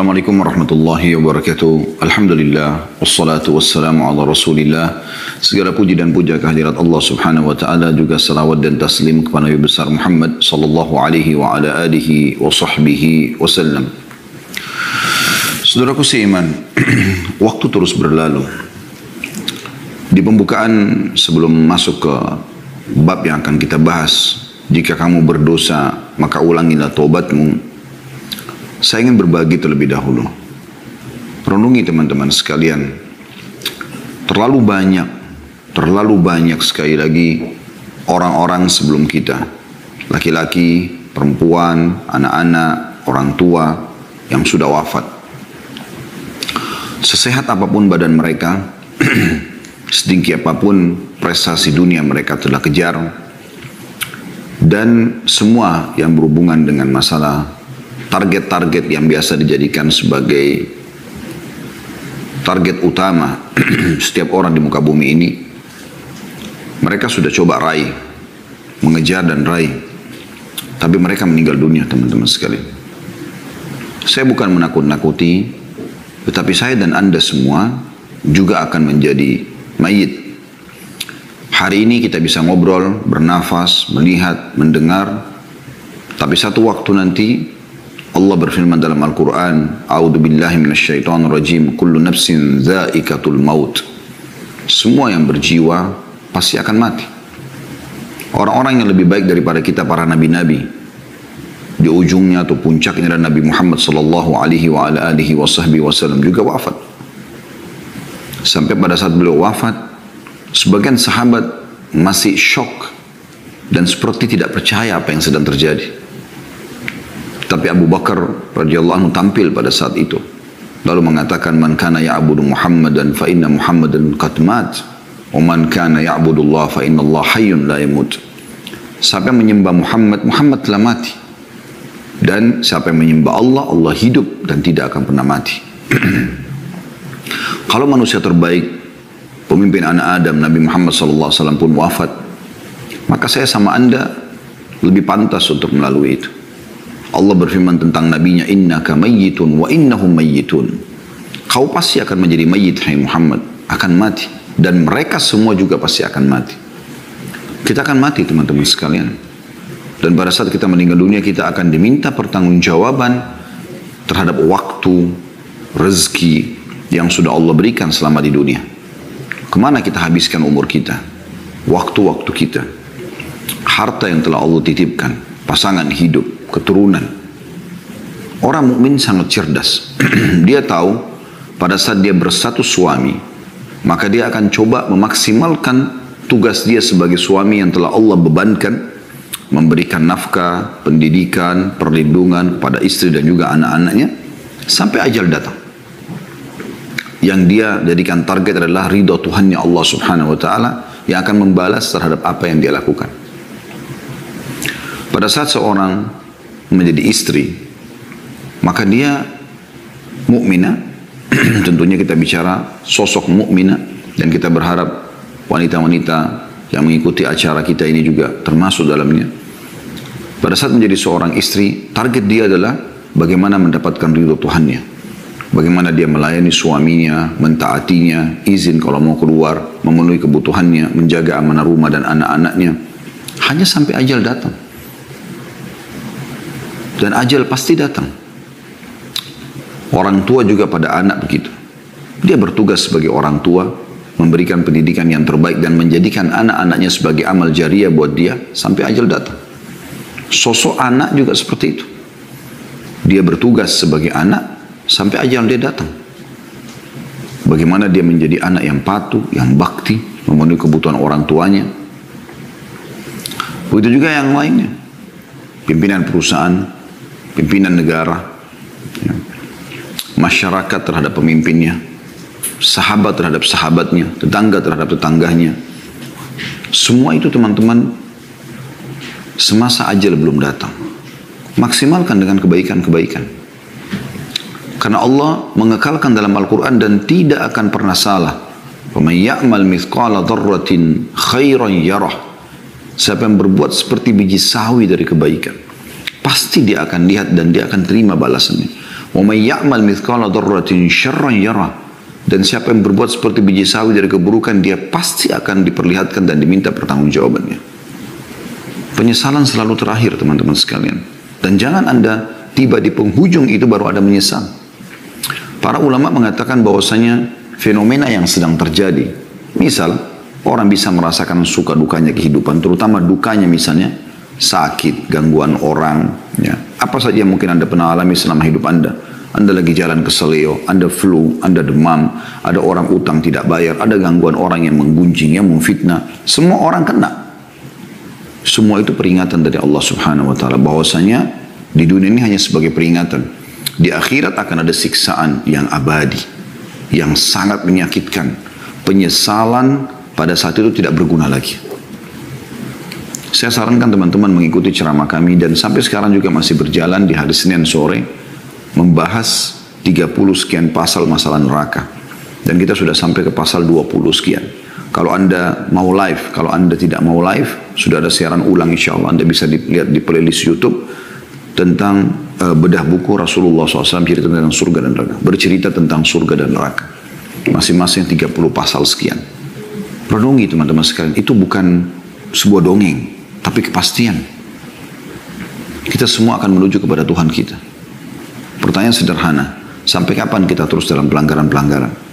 Assalamualaikum warahmatullahi wabarakatuh. Alhamdulillah, wassalatu wassalamu ala rasulillah. Segala puji dan puja kehadirat Allah subhanahu wa ta'ala, juga salawat dan taslim kepada Nabi besar Muhammad sallallahu alaihi wa ala alihi wa sahbihi wasallam. Saudaraku seiman, waktu terus berlalu. Di pembukaan sebelum masuk ke bab yang akan kita bahas, jika kamu berdosa maka ulangilah taubatmu, saya ingin berbagi terlebih dahulu. Renungi teman-teman sekalian. Terlalu banyak sekali lagi orang-orang sebelum kita. Laki-laki, perempuan, anak-anak, orang tua yang sudah wafat. Sesehat apapun badan mereka, setinggi apapun prestasi dunia mereka telah kejar, dan semua yang berhubungan dengan masalah target-target yang biasa dijadikan sebagai target utama setiap orang di muka bumi ini, mereka sudah coba raih, mengejar dan raih, tapi mereka meninggal dunia, teman-teman sekalian. Saya bukan menakut-nakuti, tetapi saya dan Anda semua juga akan menjadi mayit. Hari ini kita bisa ngobrol, bernafas, melihat, mendengar, tapi satu waktu nanti Allah berfirman dalam Al-Quran, A'udhu billahi minasyaitonir rajim, kullu nafsin dha'iqatul maut. Semua yang berjiwa pasti akan mati. Orang-orang yang lebih baik daripada kita, para nabi-nabi, di ujungnya atau puncaknya adalah Nabi Muhammad sallallahu alaihi wa ala alihi wasallam juga wafat. Sampai pada saat beliau wafat, sebagian sahabat masih syok dan seperti tidak percaya apa yang sedang terjadi. Tapi Abu Bakar radhiyallahu anhu tampil pada saat itu, lalu mengatakan, man kana ya'budu Muhammadan fa inna Muhammadan qad mat, wa man kana ya'budu Allah fa inna Allah hayyun la yamut. Siapa yang menyembah Muhammad, Muhammad telah mati, dan siapa yang menyembah Allah, Allah hidup dan tidak akan pernah mati. Kalau manusia terbaik, pemimpin anak Adam, Nabi Muhammad SAW pun wafat, maka saya sama Anda lebih pantas untuk melalui itu. Allah berfirman tentang nabinya, innaka mayyitun wa innahum mayyitun. Kau pasti akan menjadi mayyit, hai Muhammad, akan mati, dan mereka semua juga pasti akan mati. Kita akan mati, teman-teman sekalian. Dan pada saat kita meninggal dunia, kita akan diminta pertanggungjawaban terhadap waktu, rezeki yang sudah Allah berikan selama di dunia. Kemana kita habiskan umur kita, waktu-waktu kita, harta yang telah Allah titipkan, pasangan hidup, keturunan. Orang mukmin sangat cerdas. Dia tahu pada saat dia berstatus suami, maka dia akan coba memaksimalkan tugas dia sebagai suami yang telah Allah bebankan, memberikan nafkah, pendidikan, perlindungan kepada istri dan juga anak-anaknya sampai ajal datang. Yang dia jadikan target adalah ridha Tuhannya Allah subhanahu wa ta'ala, yang akan membalas terhadap apa yang dia lakukan. Pada saat seorang menjadi istri, maka dia mukminah. Tentunya kita bicara sosok mukminah, dan kita berharap wanita-wanita yang mengikuti acara kita ini juga termasuk dalamnya. Pada saat menjadi seorang istri, target dia adalah bagaimana mendapatkan ridho Tuhannya, bagaimana dia melayani suaminya, mentaatinya, izin kalau mau keluar, memenuhi kebutuhannya, menjaga amanah rumah dan anak-anaknya, hanya sampai ajal datang. Dan ajal pasti datang. Orang tua juga pada anak begitu. Dia bertugas sebagai orang tua, memberikan pendidikan yang terbaik dan menjadikan anak-anaknya sebagai amal jariah buat dia sampai ajal datang. Sosok anak juga seperti itu. Dia bertugas sebagai anak sampai ajal dia datang. Bagaimana dia menjadi anak yang patuh, yang bakti, memenuhi kebutuhan orang tuanya. Begitu juga yang lainnya. Pimpinan perusahaan, pimpinan negara, ya, masyarakat terhadap pemimpinnya, sahabat terhadap sahabatnya, tetangga terhadap tetangganya. Semua itu, teman-teman, semasa ajal belum datang, maksimalkan dengan kebaikan-kebaikan. Karena Allah mengekalkan dalam Al-Quran dan tidak akan pernah salah. وَمَنْ يَعْمَلْ مِثْقَالَ ذَرَّةٍ خَيْرًا يَرَهُ. Siapa yang berbuat seperti biji sawi dari kebaikan, pasti dia akan lihat dan dia akan terima balasannya. Wa may ya'mal mithqala dzarratin syarran yarah. Dan siapa yang berbuat seperti biji sawi dari keburukan, dia pasti akan diperlihatkan dan diminta pertanggungjawabannya. Penyesalan selalu terakhir, teman-teman sekalian. Dan jangan Anda tiba di penghujung itu baru ada menyesal. Para ulama mengatakan bahwasanya fenomena yang sedang terjadi, misal orang bisa merasakan suka dukanya kehidupan, terutama dukanya misalnya sakit, gangguan orang, ya. Apa saja yang mungkin Anda pernah alami selama hidup Anda. Anda lagi jalan ke seleo, Anda flu, Anda demam, ada orang utang tidak bayar, ada gangguan orang yang menggunjing, yang memfitnah. Semua orang kena. Semua itu peringatan dari Allah Subhanahu wa Ta'ala bahwasanya di dunia ini hanya sebagai peringatan. Di akhirat akan ada siksaan yang abadi, yang sangat menyakitkan. Penyesalan pada saat itu tidak berguna lagi. Saya sarankan teman-teman mengikuti ceramah kami dan sampai sekarang juga masih berjalan di hari Senin sore, membahas 30 sekian pasal masalah neraka. Dan kita sudah sampai ke pasal 20 sekian. Kalau Anda mau live, kalau Anda tidak mau live, sudah ada siaran ulang insya Allah. Anda bisa dilihat di playlist YouTube tentang bedah buku Rasulullah SAW cerita tentang surga dan neraka. Bercerita tentang surga dan neraka. Masing-masing 30 pasal sekian. Renungi teman-teman sekalian, itu bukan sebuah dongeng, tapi kepastian. Kita semua akan menuju kepada Tuhan kita. Pertanyaan sederhana, sampai kapan kita terus dalam pelanggaran-pelanggaran?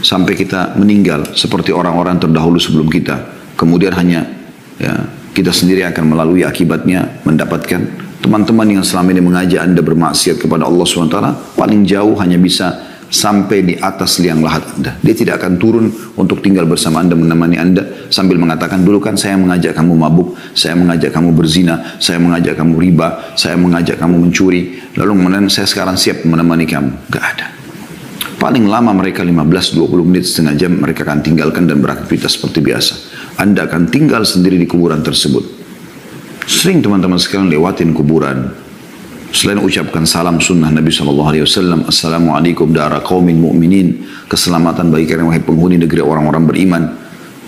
Sampai kita meninggal seperti orang-orang terdahulu sebelum kita. Kemudian hanya ya, kita sendiri akan melalui akibatnya mendapatkan. Teman-teman yang selama ini mengajak Anda bermaksiat kepada Allah SWT, paling jauh hanya bisa sampai di atas liang lahat Anda. Dia tidak akan turun untuk tinggal bersama Anda, menemani Anda sambil mengatakan, dulu kan saya mengajak kamu mabuk, saya mengajak kamu berzina, saya mengajak kamu riba, saya mengajak kamu mencuri, lalu kemudian saya sekarang siap menemani kamu. Gak ada. Paling lama mereka 15-20 menit, setengah jam mereka akan tinggalkan dan beraktivitas seperti biasa. Anda akan tinggal sendiri di kuburan tersebut. Sering teman-teman sekalian lewatin kuburan. Selain ucapkan salam sunnah Nabi SAW, Assalamualaikum dara qaumin mu'minin, keselamatan bagi kalian wahai penghuni negeri orang-orang beriman.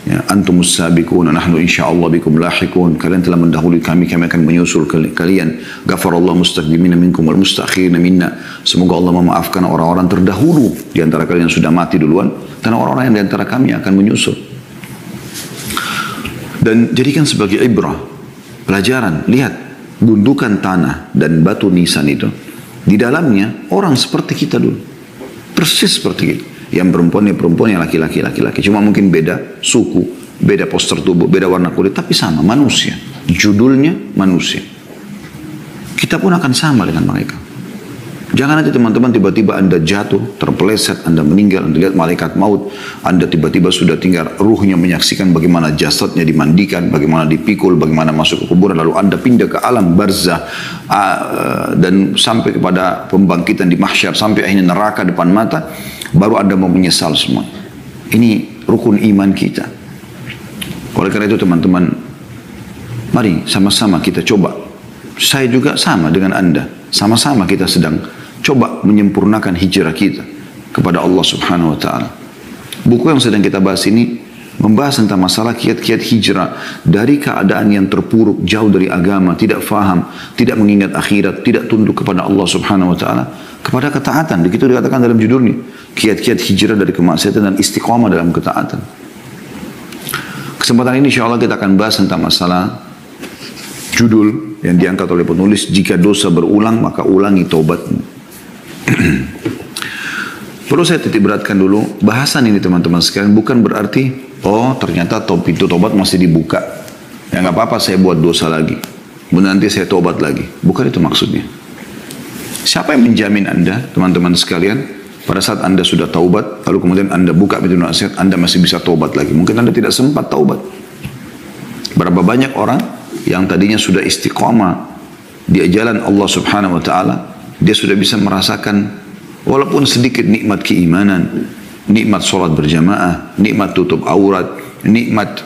Ya, antumus sabiqun, nahnu insyaallah bikum lahiqun. Kalian telah mendahului kami, kami akan menyusul kalian. Ghafarallahu mustaqdimina minkum wal mustakhirina minna. Semoga Allah memaafkan orang-orang terdahulu di antara kalian yang sudah mati duluan, dan orang-orang yang di antara kami akan menyusul. Dan jadikan sebagai ibrah, pelajaran. Lihat gundukan tanah dan batu nisan itu, di dalamnya orang seperti kita dulu, persis seperti kita. Yang perempuan yang laki-laki. Cuma mungkin beda suku, beda postur tubuh, beda warna kulit, tapi sama manusia. Judulnya manusia. Kita pun akan sama dengan mereka. Jangan nanti teman-teman tiba-tiba Anda jatuh, terpeleset, Anda meninggal, Anda lihat malaikat maut, Anda tiba-tiba sudah tinggal ruhnya menyaksikan bagaimana jasadnya dimandikan, bagaimana dipikul, bagaimana masuk ke kuburan, lalu Anda pindah ke alam barzah dan sampai kepada pembangkitan di mahsyar, sampai akhirnya neraka depan mata, baru Anda mau menyesal semua. Ini rukun iman kita. Oleh karena itu teman-teman, mari sama-sama kita coba. Saya juga sama dengan Anda, sama-sama kita sedang coba menyempurnakan hijrah kita kepada Allah Subhanahu wa Ta'ala. Buku yang sedang kita bahas ini membahas tentang masalah kiat-kiat hijrah dari keadaan yang terpuruk, jauh dari agama, tidak faham, tidak mengingat akhirat, tidak tunduk kepada Allah Subhanahu wa Ta'ala, kepada ketaatan. Begitu dikatakan dalam judulnya, kiat-kiat hijrah dari kemaksiatan dan istiqamah dalam ketaatan. Kesempatan ini insya Allah kita akan bahas tentang masalah judul yang diangkat oleh penulis, jika dosa berulang maka ulangi taubatmu. Perlu saya titik beratkan dulu, bahasan ini teman-teman sekalian bukan berarti oh ternyata pintu tobat masih dibuka, ya nggak apa-apa saya buat dosa lagi, nanti saya tobat lagi. Bukan itu maksudnya. Siapa yang menjamin Anda teman-teman sekalian pada saat Anda sudah taubat lalu kemudian Anda buka pintu nasihat, Anda masih bisa taubat lagi? Mungkin Anda tidak sempat taubat. Berapa banyak orang yang tadinya sudah istiqamah di jalan Allah Subhanahu wa Ta'ala, dia sudah bisa merasakan walaupun sedikit nikmat keimanan, nikmat sholat berjamaah, nikmat tutup aurat, nikmat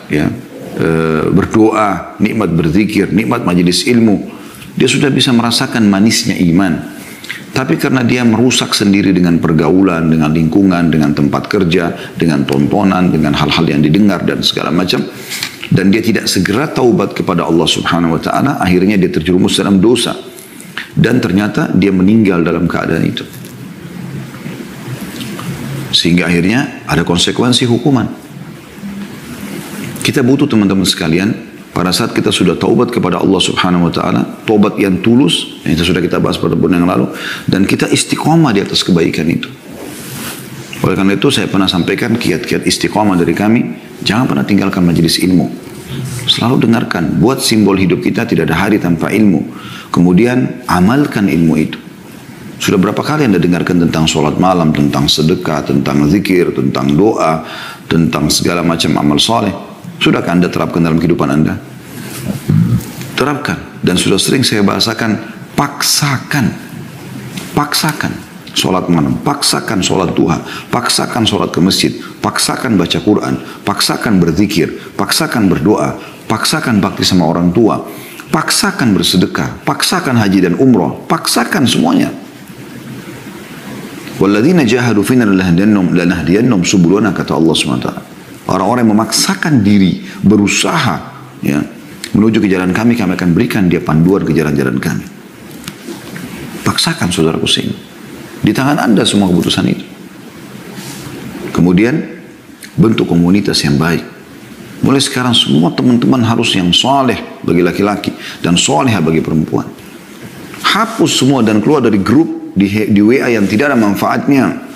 berdoa, nikmat berzikir, nikmat majelis ilmu. Dia sudah bisa merasakan manisnya iman. Tapi karena dia merusak sendiri dengan pergaulan, dengan lingkungan, dengan tempat kerja, dengan tontonan, dengan hal-hal yang didengar dan segala macam, dan dia tidak segera taubat kepada Allah Subhanahu wa Ta'ala, akhirnya dia terjerumus dalam dosa. Dan ternyata dia meninggal dalam keadaan itu. Sehingga akhirnya ada konsekuensi hukuman. Kita butuh teman-teman sekalian, pada saat kita sudah taubat kepada Allah Subhanahu wa taala, taubat yang tulus, yang itu sudah kita bahas pada bulan yang lalu, dan kita istiqomah di atas kebaikan itu. Oleh karena itu saya pernah sampaikan kiat-kiat istiqomah dari kami, jangan pernah tinggalkan majelis ilmu. Selalu dengarkan, buat simbol hidup kita tidak ada hari tanpa ilmu. Kemudian amalkan ilmu itu. Sudah berapa kali Anda dengarkan tentang sholat malam, tentang sedekah, tentang zikir, tentang doa, tentang segala macam amal soleh. Sudahkah Anda terapkan dalam kehidupan Anda? Terapkan. Dan sudah sering saya bahasakan, paksakan. Paksakan sholat malam, paksakan sholat duha, paksakan sholat ke masjid, paksakan baca Quran, paksakan berzikir, paksakan berdoa, paksakan bakti sama orang tua, paksakan bersedekah, paksakan haji dan umroh, paksakan semuanya. Walladzina jahadu fina lanahdiyannahum subulana, kata Allah SWT. Orang-orang yang memaksakan diri, berusaha ya, menuju ke jalan kami, kami akan berikan dia panduan ke jalan-jalan kami. Paksakan saudaraku sini. Di tangan Anda semua keputusan itu. Kemudian bentuk komunitas yang baik. Mulai sekarang semua teman-teman harus yang soleh bagi laki-laki dan soleh bagi perempuan. Hapus semua dan keluar dari grup di WA yang tidak ada manfaatnya.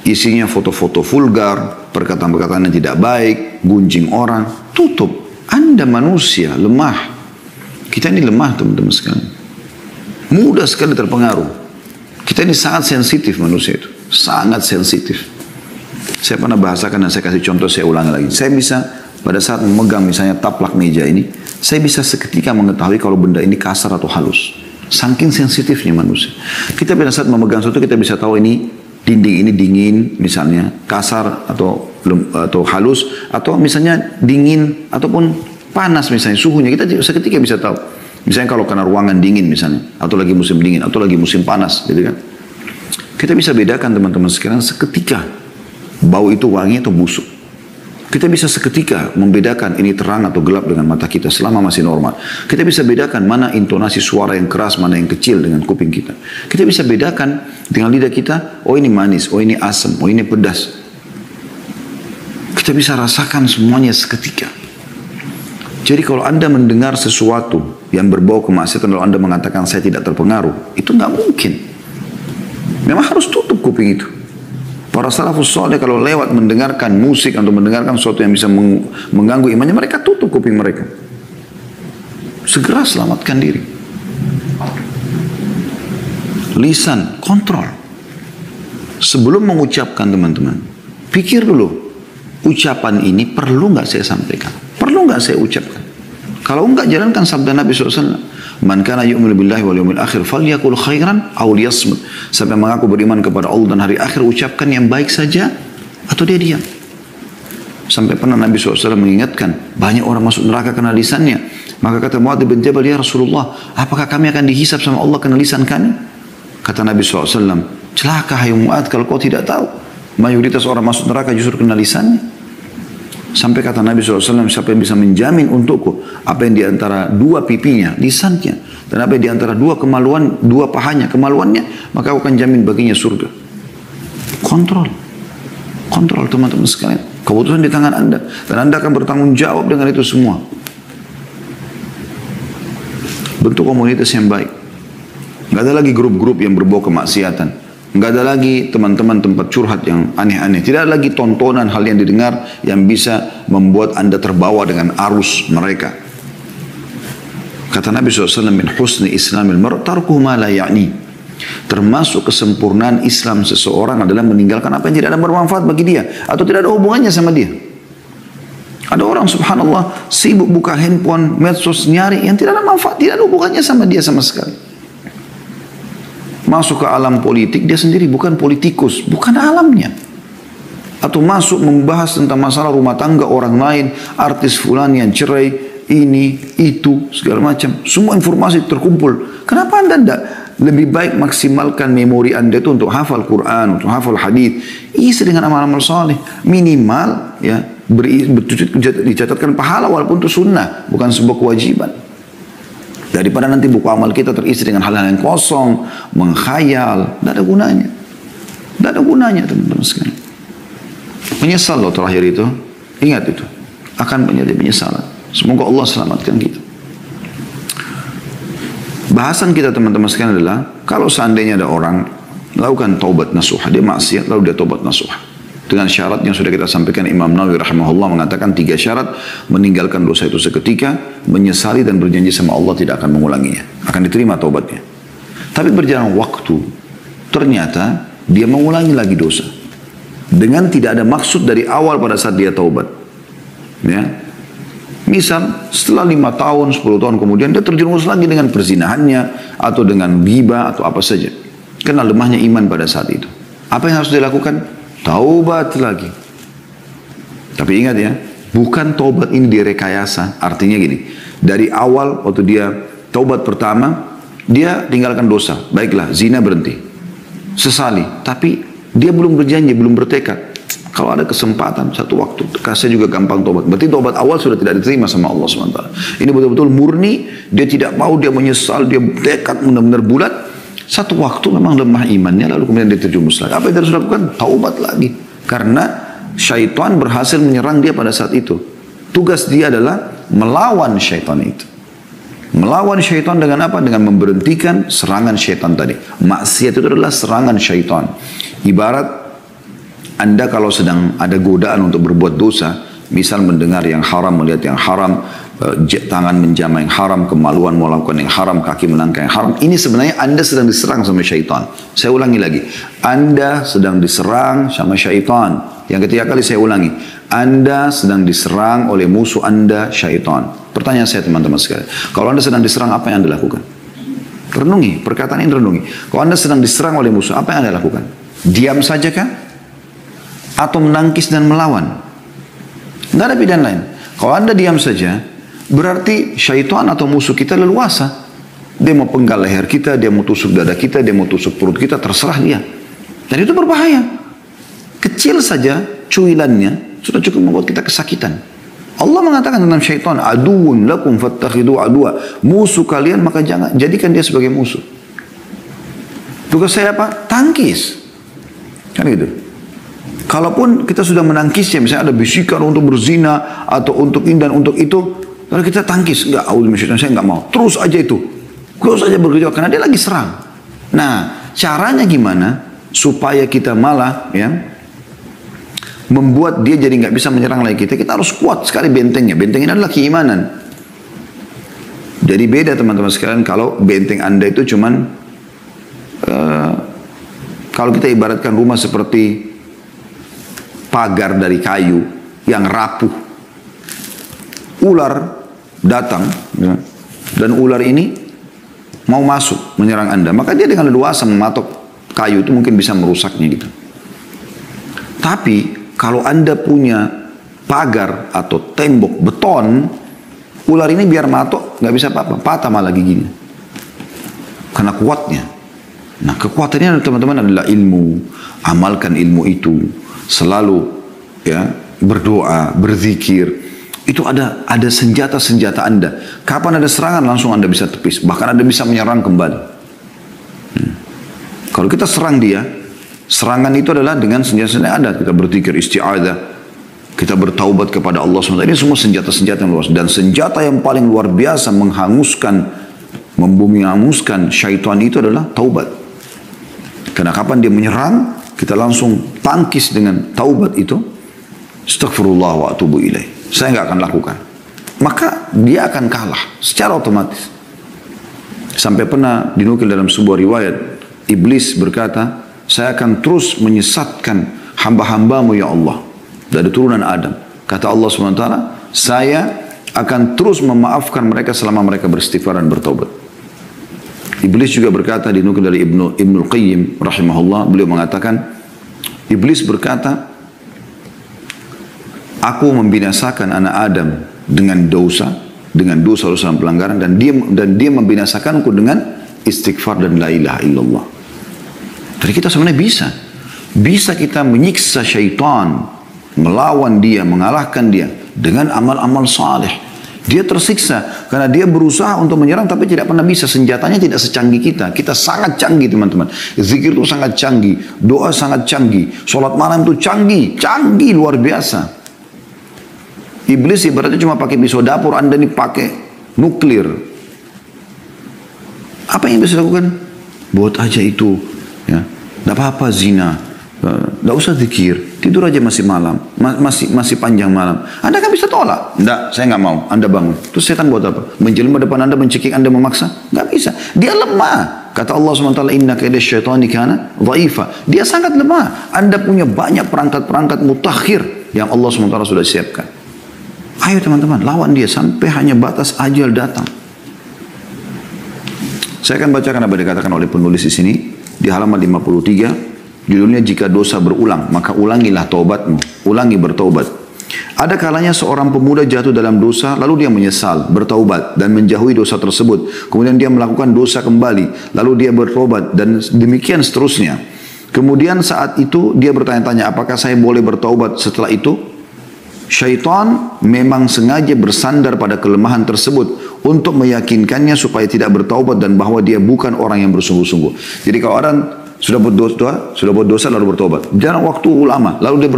Isinya foto-foto vulgar, perkataan-perkataan yang tidak baik, gunjing orang. Tutup. Anda manusia lemah. Kita ini lemah teman-teman sekalian. Mudah sekali terpengaruh. Kita ini sangat sensitif manusia itu. Sangat sensitif. Saya pernah bahasakan dan saya kasih contoh, saya ulangi lagi. Saya bisa pada saat memegang misalnya taplak meja ini, saya bisa seketika mengetahui kalau benda ini kasar atau halus. Saking sensitifnya manusia. Kita pada saat memegang sesuatu kita bisa tahu ini dinding ini dingin misalnya, kasar atau halus, atau misalnya dingin ataupun panas misalnya suhunya. Kita seketika bisa tahu. Misalnya kalau karena ruangan dingin misalnya, atau lagi musim dingin, atau lagi musim panas, gitu kan. Kita bisa bedakan teman-teman sekarang seketika bau itu wangi atau busuk. Kita bisa seketika membedakan ini terang atau gelap dengan mata kita selama masih normal. Kita bisa bedakan mana intonasi suara yang keras, mana yang kecil dengan kuping kita. Kita bisa bedakan dengan lidah kita, oh ini manis, oh ini asam, oh ini pedas. Kita bisa rasakan semuanya seketika. Jadi kalau Anda mendengar sesuatu yang berbau kemaksiatan lalu Anda mengatakan saya tidak terpengaruh, itu nggak mungkin. Memang harus tutup kuping itu. Para salafus saleh kalau lewat mendengarkan musik atau mendengarkan sesuatu yang bisa mengganggu imannya, mereka tutup kuping mereka. Segera selamatkan diri. Lisan, kontrol. Sebelum mengucapkan teman-teman, pikir dulu. Ucapan ini perlu nggak saya sampaikan? Perlu nggak saya ucapkan? Kalau enggak, jalankan sabda Nabi SAW. Man kana yu'minu billahi wal yawmil akhir falyakul khairan aw liyasmut. Siapa yang mengaku beriman kepada Allah dan hari akhir, ucapkan yang baik saja atau dia diam. Sampai pernah Nabi SAW mengingatkan, banyak orang masuk neraka karena lisannya. Maka kata Muadz bin Jabal, ya Rasulullah, apakah kami akan dihisab sama Allah karena lisan kami? Kata Nabi SAW, celaka hai Muadz kalau kau tidak tahu. Mayoritas orang masuk neraka justru karena lisannya. Sampai kata Nabi SAW, siapa yang bisa menjamin untukku apa yang diantara dua pipinya, lisannya, dan apa yang diantara dua kemaluan, dua pahanya, kemaluannya, maka aku akan jamin baginya surga. Kontrol. Kontrol teman-teman sekalian. Keputusan di tangan Anda. Dan Anda akan bertanggung jawab dengan itu semua. Bentuk komunitas yang baik. Nggak ada lagi grup-grup yang berbau kemaksiatan. Nggak ada lagi teman-teman tempat curhat yang aneh-aneh. Tidak ada lagi tontonan hal yang didengar yang bisa membuat Anda terbawa dengan arus mereka. Kata Nabi SAW, min husni islamil mar' tarkuhu ma la ya'ni. Termasuk kesempurnaan Islam seseorang adalah meninggalkan apa yang tidak ada bermanfaat bagi dia atau tidak ada hubungannya sama dia. Ada orang subhanallah sibuk buka handphone, medsos, nyari yang tidak ada manfaat, tidak ada hubungannya sama dia sama sekali. Masuk ke alam politik, dia sendiri bukan politikus, bukan alamnya. Atau masuk membahas tentang masalah rumah tangga orang lain, artis fulan yang cerai, ini, itu, segala macam. Semua informasi terkumpul. Kenapa Anda tidak lebih baik maksimalkan memori Anda itu untuk hafal Quran, untuk hafal hadis, isi dengan amal-amal saleh, minimal ya dicatatkan pahala walaupun itu sunnah, bukan sebuah kewajiban. Daripada nanti buku amal kita terisi dengan hal-hal yang kosong, mengkhayal, tidak ada gunanya. Tidak ada gunanya teman-teman sekalian. Menyesal loh terakhir itu, ingat itu, akan menjadi penyesalan. Semoga Allah selamatkan kita. Bahasan kita teman-teman sekalian adalah, kalau seandainya ada orang lakukan taubat nasuha, dia maksiat lalu dia taubat nasuha. Dengan syarat yang sudah kita sampaikan, Imam Nawawi rahimahullah mengatakan 3 syarat: meninggalkan dosa itu seketika, menyesali dan berjanji sama Allah tidak akan mengulanginya, akan diterima taubatnya. Tapi berjalan waktu, ternyata dia mengulangi lagi dosa dengan tidak ada maksud dari awal pada saat dia taubat. Ya, misal setelah 5 tahun, 10 tahun kemudian dia terjerumus lagi dengan perzinahannya atau dengan ghibah atau apa saja, karena lemahnya iman pada saat itu. Apa yang harus dilakukan? Taubat lagi. Tapi ingat ya, bukan taubat ini direkayasa. Artinya gini, dari awal waktu dia taubat pertama, dia tinggalkan dosa. Baiklah, zina berhenti, sesali. Tapi dia belum berjanji, belum bertekad. Kalau ada kesempatan, satu waktu, saya juga gampang taubat. Berarti taubat awal sudah tidak diterima sama Allah SWT. Ini betul-betul murni, dia tidak mau, dia menyesal, dia tekad benar-benar bulat. Satu waktu memang lemah imannya, lalu kemudian dia terjumus lagi. Apa yang harus dilakukan? Taubat lagi. Karena syaitan berhasil menyerang dia pada saat itu. Tugas dia adalah melawan syaitan itu. Melawan syaitan dengan apa? Dengan memberhentikan serangan syaitan tadi. Maksiat itu adalah serangan syaitan. Ibarat Anda kalau sedang ada godaan untuk berbuat dosa, misal mendengar yang haram, melihat yang haram, tangan menjamah yang haram, kemaluan melakukan yang haram, kaki melangkah yang haram. Ini sebenarnya Anda sedang diserang sama syaitan. Saya ulangi lagi. Anda sedang diserang sama syaitan. Yang ketiga kali saya ulangi. Anda sedang diserang oleh musuh Anda, syaitan. Pertanyaan saya teman-teman sekalian. Kalau Anda sedang diserang, apa yang Anda lakukan? Renungi. Perkataan ini renungi. Kalau Anda sedang diserang oleh musuh, apa yang Anda lakukan? Diam saja kah? Atau menangkis dan melawan? Tidak ada pilihan lain. Kalau Anda diam saja, berarti syaitan atau musuh kita leluasa. Dia mau penggal leher kita, dia mau tusuk dada kita, dia mau tusuk perut kita, terserah dia. Dan itu berbahaya. Kecil saja cuilannya sudah cukup membuat kita kesakitan. Allah mengatakan tentang syaitan, aduun lakum fattakhidu adua. Musuh kalian, maka jangan jadikan dia sebagai musuh. Tugas saya apa? Tangkis. Kan gitu. Kalaupun kita sudah menangkisnya, misalnya ada bisikan untuk berzina atau untuk ini dan untuk itu, lalu kita tangkis, enggak, saya enggak mau. Terus aja itu. Terus aja bergejolak karena dia lagi serang. Nah, caranya gimana supaya kita malah ya membuat dia jadi nggak bisa menyerang lagi kita? Kita harus kuat sekali bentengnya. Bentengnya adalah keimanan. Jadi beda teman-teman sekalian kalau benteng Anda itu cuman kalau kita ibaratkan rumah seperti pagar dari kayu yang rapuh. Ular datang ya, dan ular ini mau masuk menyerang Anda, maka dia dengan leluasa mematok kayu itu mungkin bisa merusaknya gitu. Tapi kalau Anda punya pagar atau tembok beton, ular ini biar matok nggak bisa apa-apa, patah malah giginya karena kuatnya. Nah, kekuatannya teman-teman adalah ilmu. Amalkan ilmu itu, selalu ya berdoa, berzikir. Itu ada senjata-senjata Anda. Kapan ada serangan langsung Anda bisa tepis. Bahkan Anda bisa menyerang kembali. Kalau kita serang dia, serangan itu adalah dengan senjata-senjata Anda. Kita berzikir, isti'adah, kita bertaubat kepada Allah SWT. Ini semua senjata-senjata yang luas. Dan senjata yang paling luar biasa menghanguskan, membumi-hanguskan syaitan itu adalah taubat. Karena kapan dia menyerang, kita langsung tangkis dengan taubat itu. Astaghfirullah wa atubu ilaih. Saya nggak akan lakukan. Maka dia akan kalah secara otomatis. Sampai pernah dinukil dalam sebuah riwayat, iblis berkata, saya akan terus menyesatkan hamba-hambamu ya Allah dari turunan Adam. Kata Allah SWT, saya akan terus memaafkan mereka selama mereka beristighfar dan bertaubat. Iblis juga berkata, dinukil dari Ibnul Qayyim rahimahullah, beliau mengatakan, iblis berkata, aku membinasakan anak Adam dengan dosa dan pelanggaran, dan dia membinasakanku dengan istighfar dan la ilaha illallah. Jadi kita sebenarnya bisa kita menyiksa syaitan, melawan dia, mengalahkan dia dengan amal-amal saleh. Dia tersiksa karena dia berusaha untuk menyerang tapi tidak pernah bisa. Senjatanya tidak secanggih kita. Kita sangat canggih teman-teman. Zikir itu sangat canggih. Doa sangat canggih. Sholat malam itu canggih. Canggih luar biasa. Iblis ibaratnya cuma pakai pisau dapur. Anda ini pakai nuklir. Apa yang bisa dilakukan? Buat aja itu. Ya. Tidak apa-apa zina. Tidak usah zikir. Tidur aja masih malam. Masih panjang malam. Anda kan bisa tolak. Tidak, saya nggak mau. Anda bangun. Terus setan buat apa? Menjelma depan Anda, mencekik Anda, memaksa? Nggak bisa. Dia lemah. Kata Allah SWT, inna kaida syaitani kana dhaifa. Dia sangat lemah. Anda punya banyak perangkat-perangkat mutakhir yang Allah SWT sudah siapkan. Ayo teman-teman, lawan dia sampai hanya batas ajal datang. Saya akan bacakan apa dikatakan oleh penulis di sini di halaman 53. Judulnya, jika dosa berulang, maka ulangilah taubatmu. Ulangi bertaubat. Ada kalanya seorang pemuda jatuh dalam dosa, lalu dia menyesal, bertaubat, dan menjauhi dosa tersebut. Kemudian dia melakukan dosa kembali, lalu dia bertaubat, dan demikian seterusnya. Kemudian saat itu dia bertanya-tanya, apakah saya boleh bertaubat setelah itu? Syaitan memang sengaja bersandar pada kelemahan tersebut untuk meyakinkannya supaya tidak bertaubat dan bahwa dia bukan orang yang bersungguh-sungguh. Jadi kalau orang sudah buat dosa lalu bertobat. Jangan waktu lama, lalu dia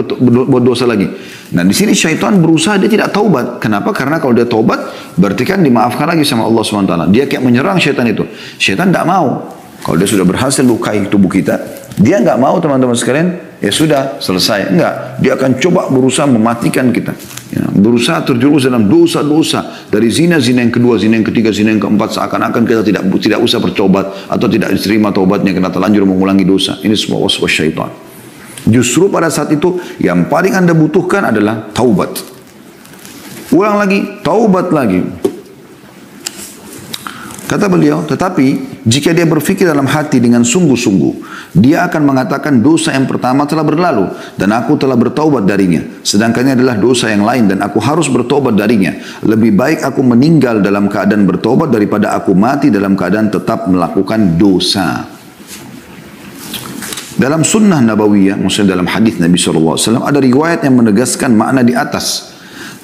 buat dosa lagi. Nah di sini syaitan berusaha dia tidak taubat. Kenapa? Karena kalau dia taubat, berarti kan dimaafkan lagi sama Allah SWT. Dia kayak menyerang syaitan itu. Syaitan tidak mau. Kalau dia sudah berhasil lukai tubuh kita, dia nggak mau teman-teman sekalian. Ya sudah selesai. Enggak, dia akan coba berusaha mematikan kita. Ya, berusaha terjerumus dalam dosa-dosa dari zina yang kedua, zina yang ketiga, zina yang keempat, seakan-akan kita tidak usah bertobat atau tidak diterima taubatnya karena terlanjur mengulangi dosa. Ini semua waswas syaitan. Justru pada saat itu yang paling Anda butuhkan adalah taubat. Ulang lagi, taubat lagi. Kata beliau, tetapi jika dia berfikir dalam hati dengan sungguh-sungguh, dia akan mengatakan dosa yang pertama telah berlalu dan aku telah bertaubat darinya. Sedangkan ini adalah dosa yang lain dan aku harus bertaubat darinya. Lebih baik aku meninggal dalam keadaan bertaubat daripada aku mati dalam keadaan tetap melakukan dosa. Dalam sunnah nabawiyah, maksudnya dalam hadis Nabi SAW, ada riwayat yang menegaskan makna di atas.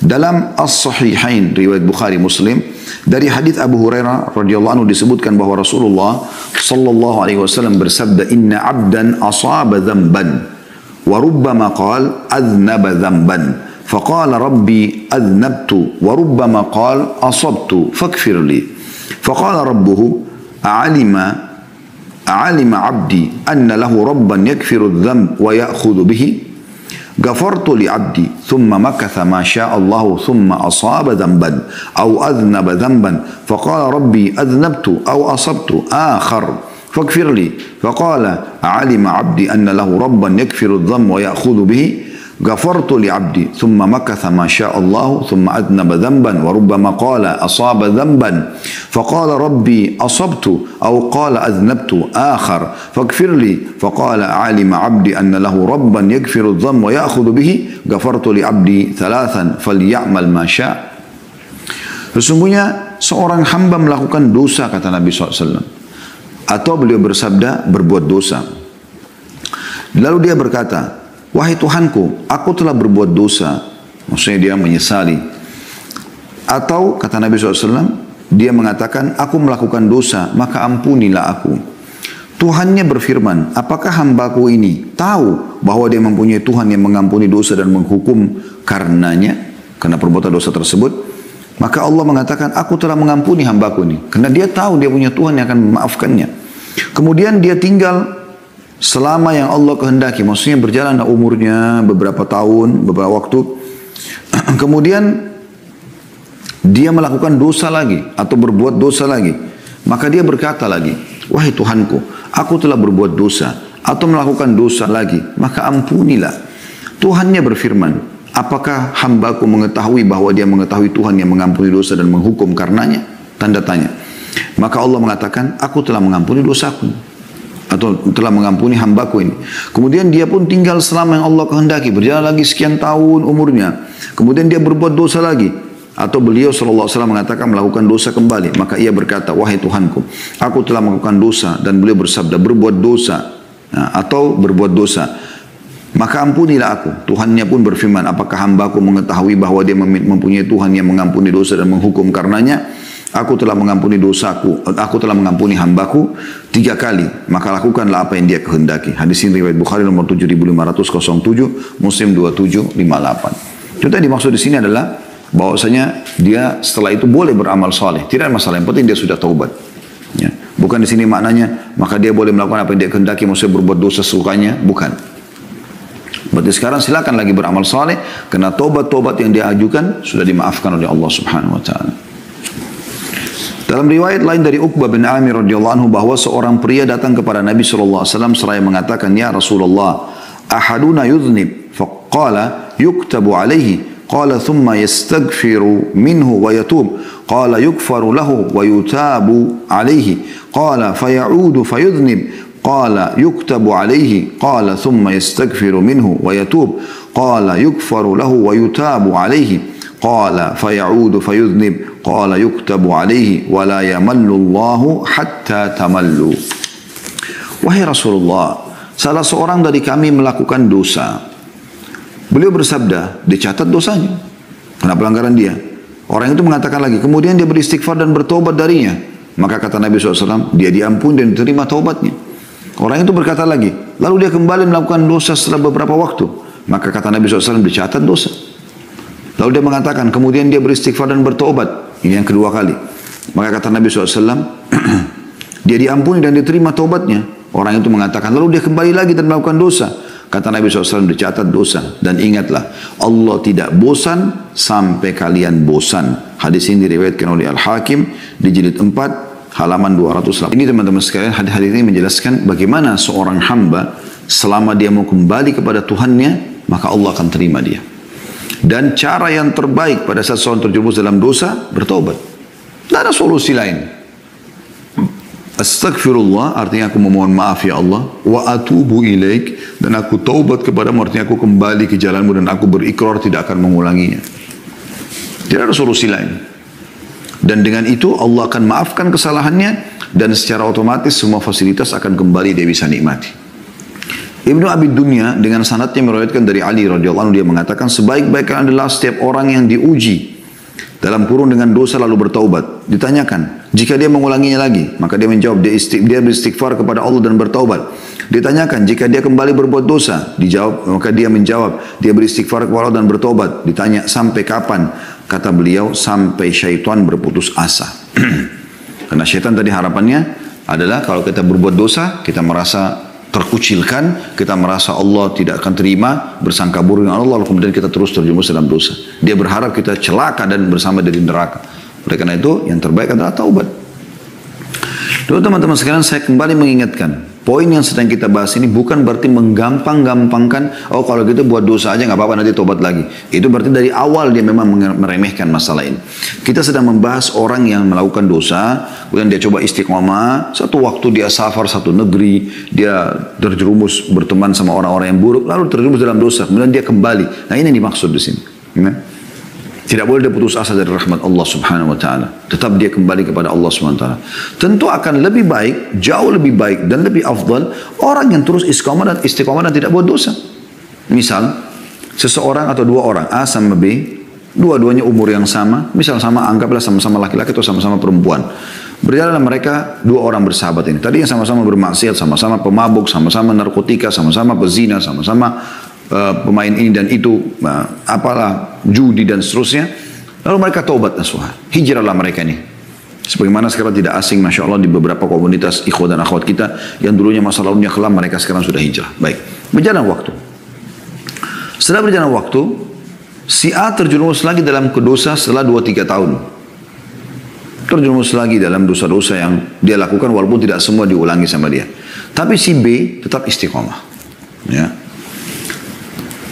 Dalam As-Sahihain, riwayat Bukhari Muslim, dari hadis Abu Hurairah radhiyallahu anhu disebutkan bahwa Rasulullah sallallahu alaihi wasallam bersabda, "Inna 'abdan asaba dhanban wa rubbama qala adhnaba dhanban, faqala rabbi adhnabtu wa rubbama qala asabtu faghfir li." Faqala rabbuhu a'alima 'abdi anna lahu rabban yakfiru adh-dhanb wa ya'khudhu bihi. غفرت لعبدي ثم مكث ما شاء الله ثم أصاب ذنبا أو أذنب ذنبا فقال ربي أذنبت أو أصبت آخر فاغفر لي فقال علم عبدي أن له ربا يغفر الذنب ويأخذ به غفرت لعبدي ثم مكث ما شاء الله ثم أذنب ذنبا وربما قال أصاب ذنبا فقال ربي أصبت أو قال أذنبت آخر فاغفر لي فقال علم عبدي أن له ربا يغفر الذنب ويأخذ به غفرت لعبدي ثلاثا فليعمل ما شاء. Sesungguhnya seorang hamba melakukan dosa, kata Nabi SAW, atau beliau bersabda berbuat dosa. Lalu dia berkata, wahai Tuhanku, aku telah berbuat dosa. Maksudnya dia menyesali. Atau kata Nabi SAW, dia mengatakan, aku melakukan dosa, maka ampunilah aku. Tuhannya berfirman, apakah hambaku ini tahu bahwa dia mempunyai Tuhan yang mengampuni dosa dan menghukum karenanya, karena perbuatan dosa tersebut? Maka Allah mengatakan, aku telah mengampuni hambaku ini. Karena dia tahu dia punya Tuhan yang akan memaafkannya. Kemudian dia tinggal selama yang Allah kehendaki, maksudnya berjalan umurnya beberapa tahun, beberapa waktu. Kemudian dia melakukan dosa lagi atau berbuat dosa lagi. Maka dia berkata lagi, wahai Tuhanku, aku telah berbuat dosa atau melakukan dosa lagi, maka ampunilah. Tuhannya berfirman, apakah hambaku mengetahui bahwa dia mengetahui Tuhan yang mengampuni dosa dan menghukum karenanya? Tanda tanya. Maka Allah mengatakan, aku telah mengampuni dosaku atau telah mengampuni hambaku ini. Kemudian dia pun tinggal selama yang Allah kehendaki, berjalan lagi sekian tahun umurnya. Kemudian dia berbuat dosa lagi. Atau beliau SAW mengatakan melakukan dosa kembali. Maka ia berkata, wahai Tuhanku, aku telah melakukan dosa. Dan beliau bersabda berbuat dosa. Atau berbuat dosa. Maka ampunilah aku. Tuhannya pun berfirman, apakah hambaku mengetahui bahwa dia mempunyai Tuhan yang mengampuni dosa dan menghukum karenanya? Aku telah mengampuni dosaku, aku telah mengampuni hambaku 3 kali, maka lakukanlah apa yang dia kehendaki. Hadis ini riwayat Bukhari nomor 7507, Muslim 2758. Itu yang dimaksud di sini adalah bahwasanya dia setelah itu boleh beramal soleh, tidak ada masalah, yang penting dia sudah taubat. Ya. Bukan di sini maknanya maka dia boleh melakukan apa yang dia kehendaki, maksudnya berbuat dosa sesukanya, bukan. Berarti sekarang silakan lagi beramal soleh, karena taubat-taubat yang dia ajukan sudah dimaafkan oleh Allah Subhanahu Wa Taala. Dalam riwayat lain dari Uqbah bin Amir radhiyallahu anhu bahwa seorang pria datang kepada Nabi sallallahu alaihi wasallam seraya mengatakan, "Ya Rasulullah, ahaduna yudhnib?" Faqala yuktabu alaihi. Qala thumma yastaghfiru minhu wa yatub. Qala yukfaru lahu wa yutabu alaihi. Qala fayaudu fayudhnib. Qala yuktabu alaihi. Qala thumma yastaghfiru minhu wa yatub. Qala yukfaru lahu wa yutabu alaihi. Qala fayaudu fayudhnib. Qala yuktabu alaihi wa la yamallu Allahu hatta tamallu. Wahai Rasulullah, salah seorang dari kami melakukan dosa. Beliau bersabda, dicatat dosanya. Karena pelanggaran dia. Orang itu mengatakan lagi, kemudian dia beristighfar dan bertobat darinya. Maka kata Nabi SAW, dia diampuni dan diterima taubatnya. Orang itu berkata lagi, lalu dia kembali melakukan dosa setelah beberapa waktu. Maka kata Nabi SAW, dicatat dosa. Lalu dia mengatakan, kemudian dia beristighfar dan bertobat. Ini yang kedua kali. Maka kata Nabi SAW, dia diampuni dan diterima taubatnya. Orang itu mengatakan, lalu dia kembali lagi dan melakukan dosa. Kata Nabi SAW, dicatat dosa. Dan ingatlah, Allah tidak bosan sampai kalian bosan. Hadis ini diriwayatkan oleh Al-Hakim di jilid 4, halaman 208. Ini teman-teman sekalian, hadis ini menjelaskan bagaimana seorang hamba selama dia mau kembali kepada Tuhannya, maka Allah akan terima dia. Dan cara yang terbaik pada saat seorang terjerumus dalam dosa, bertobat. Tidak ada solusi lain. Astaghfirullah, artinya aku memohon maaf ya Allah. Wa atubu ilaik, dan aku taubat kepadamu, artinya aku kembali ke jalanmu dan aku berikrar tidak akan mengulanginya. Tidak ada solusi lain. Dan dengan itu Allah akan maafkan kesalahannya, dan secara otomatis semua fasilitas akan kembali dia bisa nikmati. Ibnu Abi Dunya dengan sanadnya meriwayatkan dari Ali radhiyallahu anhu, dia mengatakan sebaik-baik adalah setiap orang yang diuji dalam kurun dengan dosa lalu bertaubat. Ditanyakan, jika dia mengulanginya lagi, maka dia menjawab, dia beristighfar kepada Allah dan bertaubat. Ditanyakan, jika dia kembali berbuat dosa, dijawab, maka dia menjawab, dia beristighfar kepada Allah dan bertaubat. Ditanya, sampai kapan? Kata beliau, sampai syaitan berputus asa. Karena syaitan tadi harapannya adalah kalau kita berbuat dosa, kita merasa terkucilkan, kita merasa Allah tidak akan terima, bersangka buruk dengan Allah, lalu kemudian kita terus terjerumus dalam dosa. Dia berharap kita celaka dan bersama dari neraka. Oleh karena itu, yang terbaik adalah taubat. Lalu teman-teman sekalian, saya kembali mengingatkan, poin yang sedang kita bahas ini bukan berarti menggampang-gampangkan, oh kalau gitu buat dosa aja nggak apa-apa nanti tobat lagi. Itu berarti dari awal dia memang meremehkan masalah ini. Kita sedang membahas orang yang melakukan dosa, kemudian dia coba istiqomah, satu waktu dia safar satu negeri, dia terjerumus berteman sama orang-orang yang buruk, lalu terjerumus dalam dosa, kemudian dia kembali. Nah ini yang dimaksud di sini. Ya? Tidak boleh dia putus asa dari rahmat Allah Subhanahu Wa Taala. Tetap dia kembali kepada Allah Subhanahu Wa Taala. Tentu akan lebih baik, jauh lebih baik dan lebih afdal orang yang terus istiqomah dan tidak buat dosa. Misal, seseorang atau dua orang A sama B, dua-duanya umur yang sama, misal sama, anggaplah sama-sama laki-laki atau sama-sama perempuan. Berjalan mereka, dua orang bersahabat ini. Tadi yang sama-sama bermaksiat, sama-sama pemabuk, sama-sama narkotika, sama-sama pezina, sama-sama pemain ini dan itu, apalah, judi dan seterusnya. Lalu mereka taubat nasuha, hijrahlah mereka ini. Sebagaimana sekarang tidak asing, Masya Allah, di beberapa komunitas ikhwah dan akhwat kita, yang dulunya masa lalunya kelam, mereka sekarang sudah hijrah. Baik, berjalan waktu. Setelah berjalan waktu, si A terjerumus lagi dalam dosa setelah 2-3 tahun. Terjerumus lagi dalam dosa-dosa yang dia lakukan, walaupun tidak semua diulangi sama dia. Tapi si B tetap istiqomah. Ya.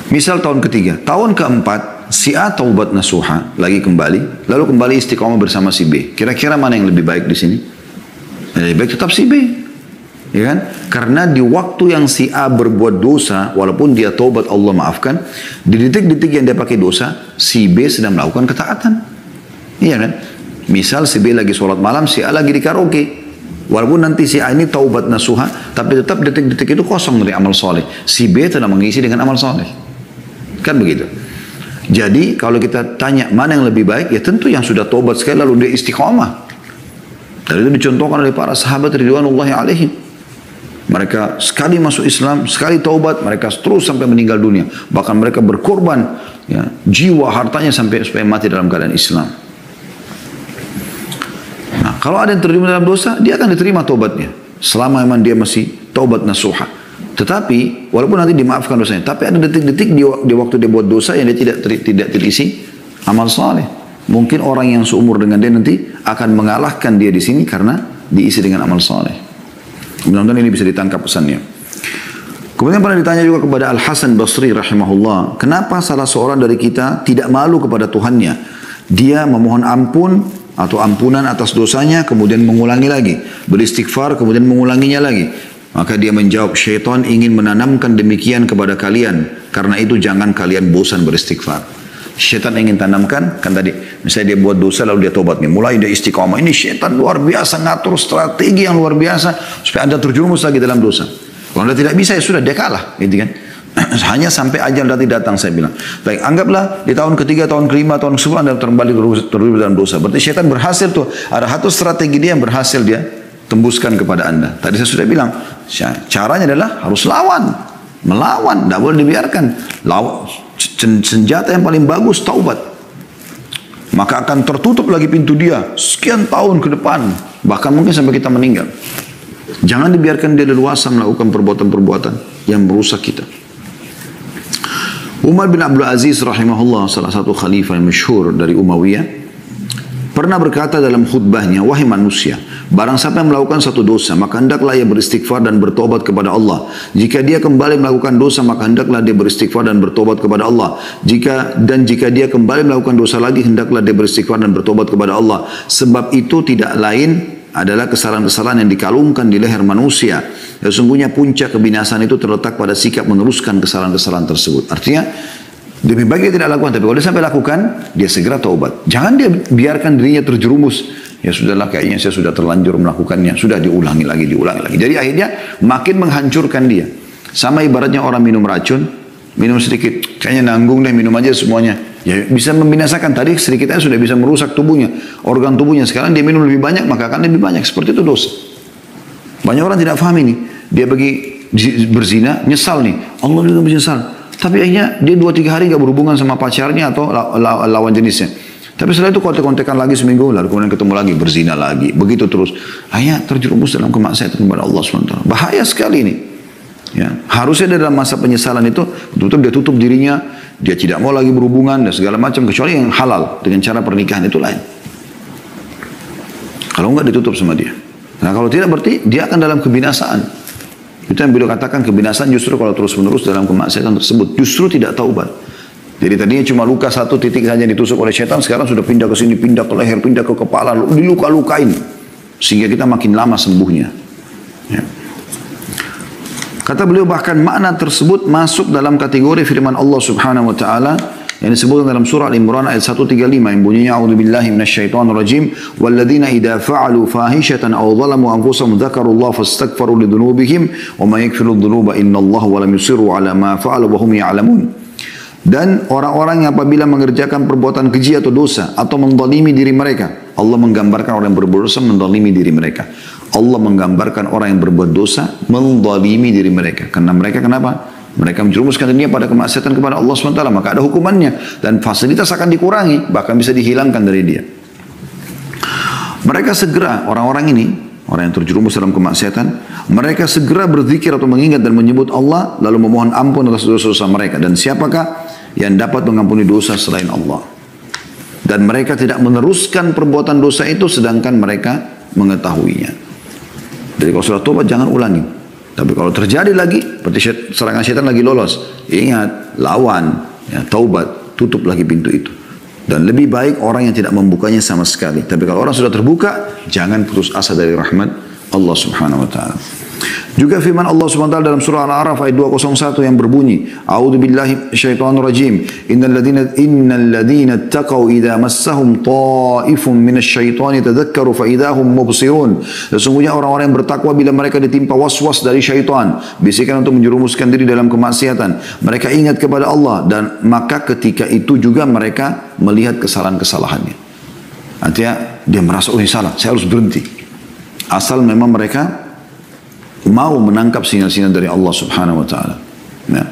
Misal tahun ketiga, tahun keempat, si A taubat nasuha, lagi kembali, lalu kembali istiqomah bersama si B. Kira-kira mana yang lebih baik di sini? Lebih baik tetap si B, ya kan? Karena di waktu yang si A berbuat dosa, walaupun dia taubat Allah maafkan, di detik-detik yang dia pakai dosa, si B sedang melakukan ketaatan, iya kan? Misal si B lagi sholat malam, si A lagi di karaoke, Walaupun nanti si A ini taubat nasuha, tapi tetap detik-detik itu kosong dari amal soleh. Si B telah mengisi dengan amal soleh. Kan begitu. Jadi kalau kita tanya mana yang lebih baik, ya tentu yang sudah taubat sekali lalu dia istiqamah. Dan itu dicontohkan oleh para sahabat ridwanullahi alaihim. Mereka sekali masuk Islam, sekali taubat, mereka terus sampai meninggal dunia. Bahkan mereka berkorban ya, jiwa, hartanya sampai supaya mati dalam keadaan Islam. Nah, kalau ada yang terlibat dalam dosa, dia akan diterima taubatnya. Selama memang dia masih taubat nasuha. Tetapi, walaupun nanti dimaafkan dosanya, tapi ada detik-detik di waktu dia buat dosa yang dia tidak terisi amal saleh. Mungkin orang yang seumur dengan dia nanti akan mengalahkan dia di sini karena diisi dengan amal saleh. Mudah-mudahan ini bisa ditangkap pesannya. Kemudian pernah ditanya juga kepada Al-Hasan Basri rahimahullah, kenapa salah seorang dari kita tidak malu kepada Tuhannya? Dia memohon ampun atau ampunan atas dosanya, kemudian mengulangi lagi. Beristighfar, kemudian mengulanginya lagi. Maka dia menjawab, syaitan ingin menanamkan demikian kepada kalian. Karena itu jangan kalian bosan beristighfar. Syaitan ingin tanamkan, kan tadi, misalnya dia buat dosa lalu dia tobat nih, mulai dia istiqamah. Ini syaitan luar biasa, ngatur strategi yang luar biasa supaya anda terjerumus lagi dalam dosa. Kalau anda tidak bisa ya sudah, dia kalah, gitu kan? Hanya sampai ajal nanti datang, saya bilang. Baik, anggaplah di tahun ketiga, tahun kelima, tahun ke-10 anda kembali terjerumus dalam dosa. Berarti syaitan berhasil tuh, ada satu strategi dia yang berhasil dia tembuskan kepada anda. Tadi saya sudah bilang, caranya adalah harus melawan, tidak boleh dibiarkan. Senjata yang paling bagus taubat. Maka akan tertutup lagi pintu dia sekian tahun ke depan, bahkan mungkin sampai kita meninggal. Jangan dibiarkan dia leluasa melakukan perbuatan-perbuatan yang merusak kita. Umar bin Abdul Aziz rahimahullah, salah satu khalifah yang masyhur dari Umayyah, pernah berkata dalam khutbahnya, wahai manusia, barang siapa yang melakukan satu dosa, maka hendaklah ia beristighfar dan bertobat kepada Allah. Jika dia kembali melakukan dosa, maka hendaklah dia beristighfar dan bertobat kepada Allah. Jika dia kembali melakukan dosa lagi, hendaklah dia beristighfar dan bertobat kepada Allah. Sebab itu tidak lain adalah kesalahan-kesalahan yang dikalungkan di leher manusia. Dan sesungguhnya puncak kebinasaan itu terletak pada sikap meneruskan kesalahan-kesalahan tersebut. Artinya, lebih baik dia tidak lakukan, tapi kalau dia sampai lakukan, dia segera taubat. Jangan dia biarkan dirinya terjerumus. Ya sudahlah, kayaknya saya sudah terlanjur melakukannya. Sudah diulangi lagi. Jadi akhirnya makin menghancurkan dia. Sama ibaratnya orang minum racun, minum sedikit, kayaknya nanggung deh, minum aja semuanya. Ya bisa membinasakan. Tadi sedikitnya sudah bisa merusak tubuhnya, organ tubuhnya. Sekarang dia minum lebih banyak, maka akan lebih banyak. Seperti itu dosa. Banyak orang tidak paham ini. Dia pergi berzina, nyesal nih. Allah juga menyesal. Tapi akhirnya dia 2-3 hari gak berhubungan sama pacarnya atau lawan jenisnya. Tapi setelah itu kontek-kontekan lagi seminggu, lalu kemudian ketemu lagi, berzina lagi. Begitu terus. Akhirnya terjerumus dalam kemaksiatan kepada Allah SWT. Bahaya sekali ini. Ya. Harusnya dalam masa penyesalan itu, betul-betul dia tutup dirinya, dia tidak mau lagi berhubungan dan segala macam, kecuali yang halal, dengan cara pernikahan itu lain. Kalau enggak ditutup sama dia. Nah kalau tidak berarti dia akan dalam kebinasaan. Itu yang beliau katakan, kebinasaan justru kalau terus-menerus dalam kemaksiatan tersebut. Justru tidak taubat. Jadi tadinya cuma luka satu titik saja ditusuk oleh syaitan, sekarang sudah pindah ke sini, pindah ke leher, pindah ke kepala, diluka-lukain. Sehingga kita makin lama sembuhnya. Ya. Kata beliau bahkan makna tersebut masuk dalam kategori firman Allah Subhanahu wa taala yang disebutkan dalam surah Al-Imran ayat 135 yang bunyinya a'udzubillahi minasyaitonirrajim walladzina idza fa'alu fahishatan aw zalamu anfusahum dzakarullaha fastaghfiru lidzunubihim wa may yaghfiru dzunuba innallaha wa lam yusirru ala ma fa'alu wa hum ya'lamun. Dan orang-orang yang apabila mengerjakan perbuatan keji atau dosa atau menzalimi diri mereka, Allah menggambarkan orang yang berbuat dosa menzalimi diri mereka. Allah menggambarkan orang yang berbuat dosa menzalimi diri mereka. Karena mereka kenapa? Mereka menjerumuskan dirinya pada kemaksiatan kepada Allah SWT, maka ada hukumannya. Dan fasilitas akan dikurangi, bahkan bisa dihilangkan dari dia. Mereka segera, orang-orang ini, orang yang terjerumus dalam kemaksiatan, mereka segera berzikir atau mengingat dan menyebut Allah, lalu memohon ampun atas dosa-dosa mereka. Dan siapakah yang dapat mengampuni dosa selain Allah? Dan mereka tidak meneruskan perbuatan dosa itu, sedangkan mereka mengetahuinya. Jadi kalau sudah tobat, jangan ulangi. Tapi kalau terjadi lagi, seperti serangan syaitan lagi lolos, ingat, lawan, ya, taubat, tutup lagi pintu itu. Dan lebih baik orang yang tidak membukanya sama sekali. Tapi kalau orang sudah terbuka, jangan putus asa dari rahmat Allah Subhanahu wa ta'ala. Juga firman Allah SWT dalam surah Al-A'raf ayat 201 yang berbunyi, A'udzubillahi minasyaitonirrajim. Innal ladzina taqaw idza massahum ta'ifun minasyaitani tadzakkaru fa idahum mubsirun. Sesungguhnya orang-orang yang bertakwa bila mereka ditimpa waswas dari syaitan, bisikan untuk menjerumuskan diri dalam kemaksiatan, mereka ingat kepada Allah dan maka ketika itu juga mereka melihat kesalahan-kesalahannya. Artinya dia merasa, oh ini salah, saya harus berhenti. Asal memang mereka mau menangkap sinyal-sinyal dari Allah Subhanahu wa taala. Ya.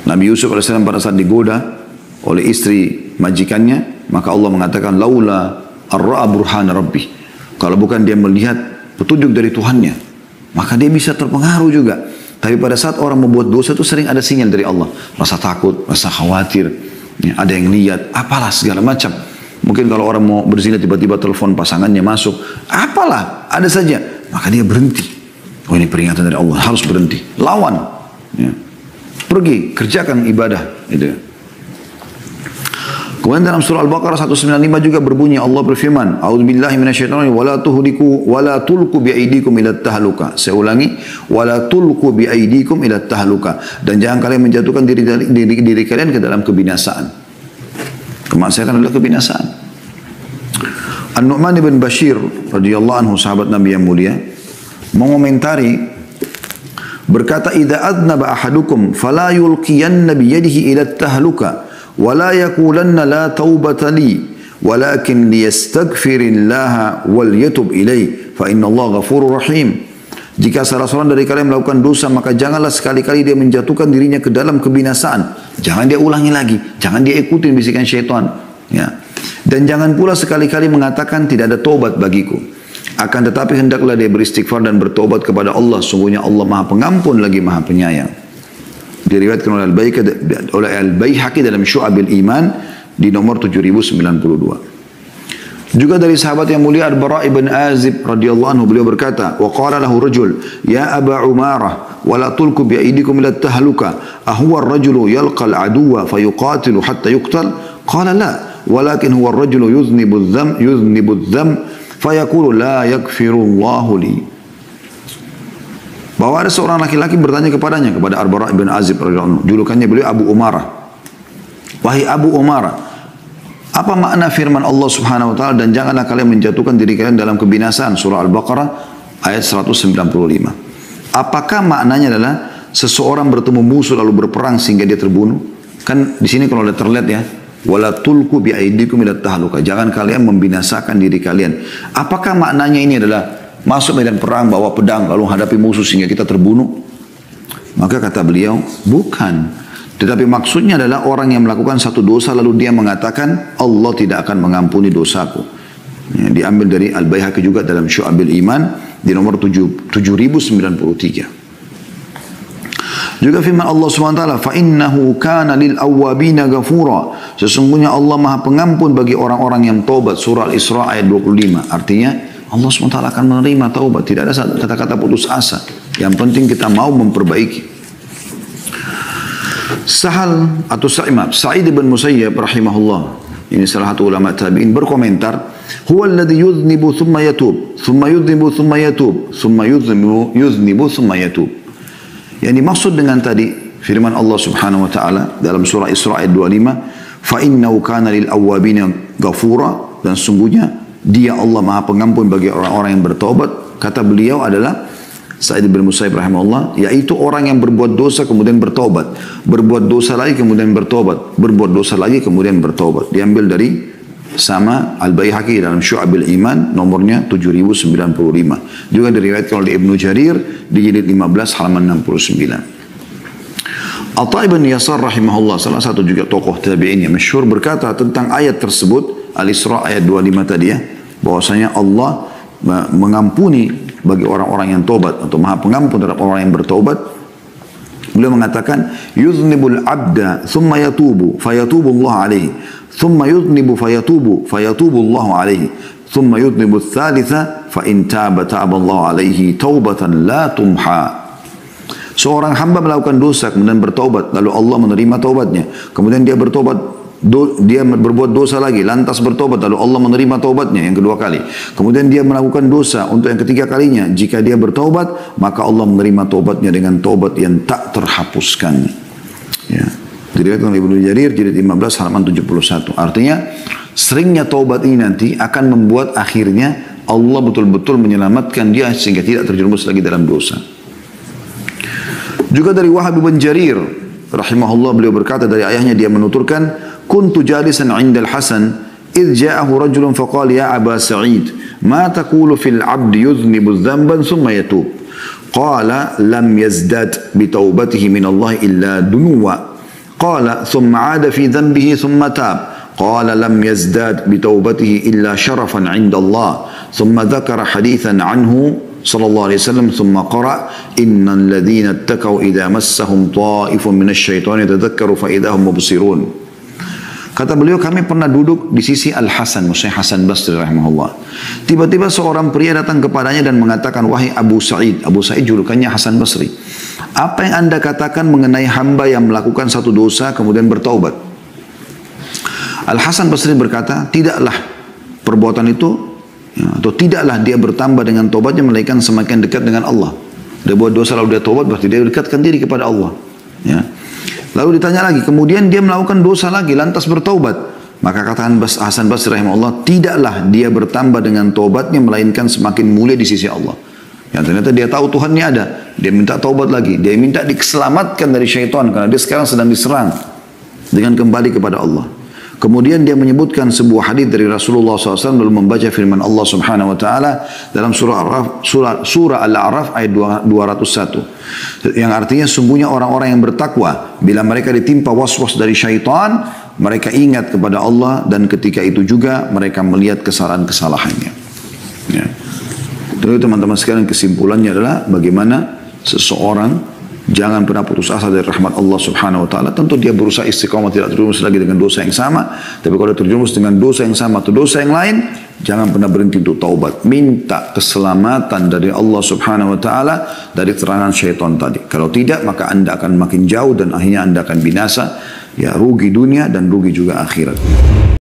Nabi Yusuf AS pada saat digoda oleh istri majikannya, maka Allah mengatakan laula ar-ra'a burhana rabbi. Kalau bukan dia melihat petunjuk dari Tuhannya, maka dia bisa terpengaruh juga. Tapi pada saat orang membuat dosa itu sering ada sinyal dari Allah. Rasa takut, rasa khawatir, ya, ada yang lihat, apalah segala macam. Mungkin kalau orang mau berzina tiba-tiba telepon pasangannya masuk, apalah, ada saja. Maka dia berhenti. Oh ini peringatan dari Allah, harus berhenti. Lawan. Ya. Pergi, kerjakan ibadah. Gitu. Kemudian dalam surah Al-Baqarah 195 juga berbunyi, Allah berfirman, A'udzubillahi minasyaitonir rajim, wala tuhliku wala tulqu biaidikum ila tahluka. Saya ulangi, wala tulqu biaidikum ila tahluka. Dan jangan kalian menjatuhkan diri kalian ke dalam kebinasaan. Kemaksiatan adalah kebinasaan. An-Nu'man bin Bashir radhiyallahu anhu, sahabat Nabi yang mulia, mengomentari berkata, idza adnaba ahadukum fala yulqiyanna bi yadihi ila tahluka wa la yaqulanna la taubata li walakin liyastaghfirillaha wal yatub ilaihi fa innallaha ghafurur rahim. Jika salah seorang dari kalian melakukan dosa, maka janganlah sekali-kali dia menjatuhkan dirinya ke dalam kebinasaan. Jangan dia ulangi lagi, jangan dia ikutin bisikan syaitan, ya. Dan jangan pula sekali-kali mengatakan tidak ada taubat bagiku. Akan tetapi hendaklah dia beristighfar dan bertobat kepada Allah. Sungguhnya Allah Maha Pengampun lagi Maha Penyayang. Diriwayatkan oleh Al-Baihaqi dalam Syu'abil Iman di nomor 7092. Juga dari sahabat yang mulia Al-Bara' ibn Azib radhiyallahu anhu, beliau berkata, wa qala lahu rajul, ya Aba Umarah, wa la tulku bi aydikum ila tahluka, ahuwa ar-rajulu yalqa al-aduwa fayuqatilu hatta yuqtal? Qala la, walakin huwa ar-rajulu yuznibu adh-dhanb fayaqulu la yakfirullahu li. Bahwa ada seorang laki-laki bertanya kepadanya, kepada Al-Bara' ibn Azib radhiyallahu anhu, julukannya beliau Abu Umarah. Wahai Abu Umarah, apa makna firman Allah Subhanahu wa taala, dan janganlah kalian menjatuhkan diri kalian dalam kebinasaan, surah Al-Baqarah ayat 195. Apakah maknanya adalah seseorang bertemu musuh lalu berperang sehingga dia terbunuh? Kan di sini kalau ada terlihat ya, wala tulku bi aidikum ila tahluka, jangan kalian membinasakan diri kalian. Apakah maknanya ini adalah masuk medan perang bawa pedang lalu hadapi musuh sehingga kita terbunuh? Maka kata beliau, bukan. Tetapi maksudnya adalah orang yang melakukan satu dosa lalu dia mengatakan Allah tidak akan mengampuni dosaku. Ya, diambil dari Al-Baihaqi juga dalam Syu'abil Iman di nomor 7093. Juga firman Allah SWT, فَإِنَّهُ كَانَ لِلْأَوَّابِينَ غَفُورًا. Sesungguhnya Allah Maha Pengampun bagi orang-orang yang taubat. Surah Al-Isra ayat 25. Artinya Allah SWT akan menerima taubat. Tidak ada kata-kata putus asa. Yang penting kita mau memperbaiki. Sa'id bin Musayyab rahimahullah, ini salah satu ulama tabi'in, berkomentar, huwa alladhi yudhnibu thumma yatub, thumma yudhnibu thumma yatub, thumma yudhnibu thumma yatub. Yang dimaksud dengan tadi firman Allah Subhanahu wa taala dalam surah Isra ayat 25, fa innahu kana lil awwabina ghafura, dan sungguhnya dia Allah Maha Pengampun bagi orang-orang yang bertobat. Kata beliau adalah Sa'id bin Musayyib rahimahullah, yaitu orang yang berbuat dosa kemudian bertobat, berbuat dosa lagi kemudian bertobat, berbuat dosa lagi kemudian bertobat. Diambil dari sama Al-Baihaqi dalam Syu'abil Iman nomornya 7095. Juga diriwayatkan oleh Ibnu Jarir di jilid 15 halaman 69. Atha ibn Yasar rahimahullah, salah satu juga tokoh tabi'in yang masyhur, berkata tentang ayat tersebut, Al-Isra ayat 25 tadi ya, bahwasanya Allah mengampuni bagi orang-orang yang tobat atau Maha Pengampun terhadap orang yang bertobat. Beliau mengatakan, yuznibul abda thumma yatubu fayatubu Allah alaihi, thumma yuznibu fayatubu Allah alaihi, thumma yuznibu thalitha fa in taba Allah alaihi taubatan la tumha. Seorang hamba melakukan dosa kemudian bertobat, lalu Allah menerima taubatnya, kemudian dia bertobat dia berbuat dosa lagi, lantas bertobat, lalu Allah menerima taubatnya yang kedua kali. Kemudian dia melakukan dosa untuk yang ketiga kalinya. Jika dia bertaubat, maka Allah menerima taubatnya dengan taubat yang tak terhapuskan. Ya. Diriwayatkan oleh Ibnu Jarir, jilid 15 halaman 71. Artinya, seringnya taubat ini nanti akan membuat akhirnya Allah betul-betul menyelamatkan dia sehingga tidak terjerumus lagi dalam dosa. Juga dari Wahab bin Jarir rahimahullah, beliau berkata dari ayahnya, dia menuturkan, kuntu jalisan 'inda al-Hasan idh ja'ahu rajulun faqala ya Aba Sa'id ma taqulu fil 'abdi yudhnibu dhanban thumma yatub qala lam yazdad bi taubatihi min Allah illa dunuwa qala thumma 'ada fi dhanbihi thumma tab قال لم يزداد بتوبته إلا شرفا عند الله ثم ذكر حديثا عنه صلى الله عليه وسلم ثم قرأ إن الذين اتقوا إذا مسهم طائف من الشيطان يتذكروا فإذا هم مبصرون. Kata beliau, kami pernah duduk di sisi Al-Hasan, maksudnya Hasan Basri rahimahullah. Tiba-tiba seorang pria datang kepadanya dan mengatakan, wahai Abu Sa'id, Abu Sa'id julukannya Hasan Basri, apa yang anda katakan mengenai hamba yang melakukan satu dosa kemudian bertaubat? Al-Hasan Basri berkata, tidaklah perbuatan itu, ya, atau tidaklah dia bertambah dengan taubatnya melainkan semakin dekat dengan Allah. Dia buat dosa lalu dia taubat, berarti dia dekatkan diri kepada Allah. Ya. Lalu ditanya lagi, kemudian dia melakukan dosa lagi, lantas bertaubat. Maka katakan Hasan Basri rahimahullah, tidaklah dia bertambah dengan taubatnya melainkan semakin mulia di sisi Allah. Yang ternyata dia tahu Tuhannya ada, dia minta taubat lagi, dia minta diselamatkan dari syaitan karena dia sekarang sedang diserang dengan kembali kepada Allah. Kemudian dia menyebutkan sebuah hadis dari Rasulullah SAW lalu membaca firman Allah Subhanahu Wa Taala dalam surah Al-A'raf ayat 201, yang artinya sungguhnya orang-orang yang bertakwa bila mereka ditimpa was-was dari syaitan, mereka ingat kepada Allah dan ketika itu juga mereka melihat kesalahan-kesalahannya. Ya. Terus teman-teman sekalian, kesimpulannya adalah bagaimana seseorang jangan pernah putus asa dari rahmat Allah Subhanahu Wa Taala. Tentu dia berusaha istiqamah, tidak terjerumus lagi dengan dosa yang sama. Tapi kalau terjerumus dengan dosa yang sama atau dosa yang lain, jangan pernah berhenti untuk taubat. Minta keselamatan dari Allah Subhanahu Wa Taala dari serangan syaitan tadi. Kalau tidak, maka anda akan makin jauh dan akhirnya anda akan binasa. Ya, rugi dunia dan rugi juga akhirat.